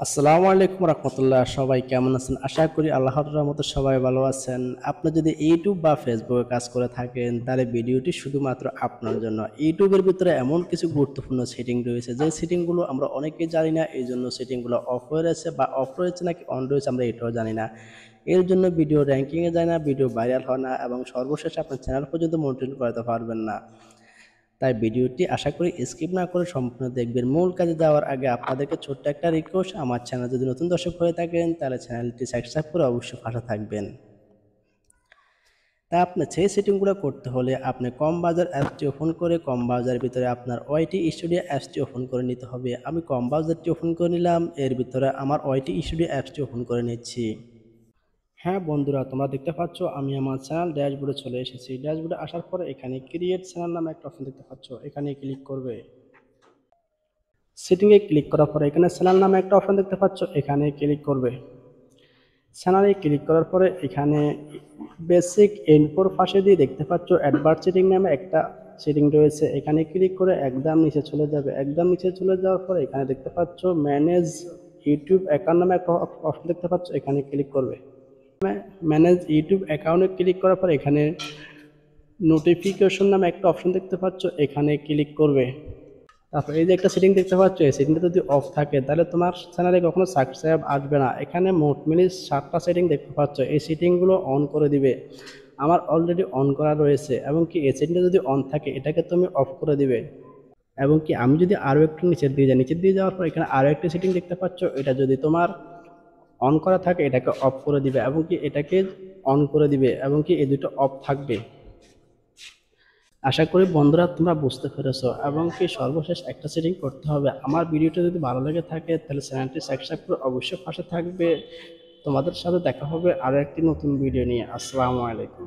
আসসালামু আলাইকুম রহমতুল্লাহ। সবাই কেমন আছেন? আশা করি আল্লাহর রহমতে সবাই ভালো আছেন। আপনি যদি ইউটিউব বা ফেসবুকে কাজ করে থাকেন তাহলে ভিডিওটি শুধুমাত্র আপনার জন্য। ইউটিউবের ভিতরে এমন কিছু গুরুত্বপূর্ণ সেটিং রয়েছে যে সেটিংগুলো আমরা অনেকেই জানি না, এই জন্য সেটিংগুলো অফ হয়ে রয়েছে বা অফ রয়েছে নাকি অন রয়েছে আমরা এটাও জানি না। এর জন্য ভিডিও র্যাঙ্কিংয়ে যায় না, ভিডিও ভাইরাল হয় না এবং সর্বশেষে আপনার চ্যানেল পর্যন্ত মনিটরিং করাতে পারবেন না। তাই ভিডিওটি আশা করি স্কিপ না করে সম্পূর্ণ দেখবেন। মূল কাজে যাওয়ার আগে আপনাদেরকে ছোট্ট একটা রিকোয়েস্ট, আমার চ্যানেল যদি নতুন দর্শক হয়ে থাকেন তাহলে চ্যানেলটি সাবস্ক্রাইব করে অবশ্যই পাশে থাকবেন। তা আপনার সেই সেটিংগুলো করতে হলে আপনি কম বাজার অ্যাপসটি ওপেন করে কম বাজারের ভিতরে আপনার ওয়াইটি স্টুডিও অ্যাপসটি ওপেন করে নিতে হবে। আমি কম বাজারটি ওপেন করে নিলাম, এর ভিতরে আমার ওয়াইটি স্টুডিও অ্যাপসটি ওপেন করে নিচ্ছি। হ্যাঁ বন্ধুরা, তোমরা দেখতে পাচ্ছ আমি আমার চ্যানেল ড্যাশবোর্ডে চলে এসেছি। ড্যাশবোর্ডে আসার পরে এখানে ক্রিয়েট চ্যানেল নামে একটা অপশন দেখতে পাচ্ছ, এখানে ক্লিক করবে। সেটিংয়ে ক্লিক করার পরে এখানে চ্যানেল নামে একটা অপশন দেখতে পাচ্ছ, এখানে ক্লিক করবে। চ্যানেলে ক্লিক করার পরে এখানে বেসিক ইনফোর পাশে দিয়ে দেখতে পাচ্ছ অ্যাডভান্স সেটিং নামে একটা সেটিং রয়েছে, এখানে ক্লিক করে একদম নিচে চলে যাবে। একদম নিচে চলে যাওয়ার পরে এখানে দেখতে পাচ্ছ ম্যানেজ ইউটিউব অ্যাকাউন্ট নামে একটা অপশন দেখতে পাচ্ছ, এখানে ক্লিক করবে। ম্যানেজ ইউটিউব অ্যাকাউন্টে ক্লিক করার পর এখানে নোটিফিকেশন নামে একটা অপশন দেখতে পাচ্ছ, এখানে ক্লিক করবে। তারপর এই যে একটা সেটিং দেখতে পাচ্ছ, এই সেটিংটা যদি অফ থাকে তাহলে তোমার চ্যানেলে কখনো সাবস্ক্রাইব আসবে না। এখানে মোট মিলে 7টা সেটিং দেখতে পাচ্ছ, এই সেটিংগুলো অন করে দিবে। আমার অলরেডি অন করা রয়েছে এবং কি এই সেটিংটা যদি অন থাকে এটাকে তুমি অফ করে দিবে। এবং কি আমি যদি আরও একটু নিচের দিয়ে যাই, নিচের দিয়ে যাওয়ার পর এখানে আরও একটি সেটিং দেখতে পাচ্ছ, এটা যদি তোমার অন করা থাকে এটাকে অফ করে দিবে এবং কি এটাকে অন করে দিবে এবং কি এই দুটো অফ থাকবে। আশা করি বন্ধুরা তোমরা বুঝতে পেরেছো। এবং কি সর্বশেষ একটা সেটিং করতে হবে। আমার ভিডিওটা যদি ভালো লেগে থাকে তাহলে চ্যানেলটি সাবস্ক্রাইব করে অবশ্যই পাশে থাকবে। তোমাদের সাথে দেখা হবে আরও একটি নতুন ভিডিও নিয়ে। আসসালামু আলাইকুম।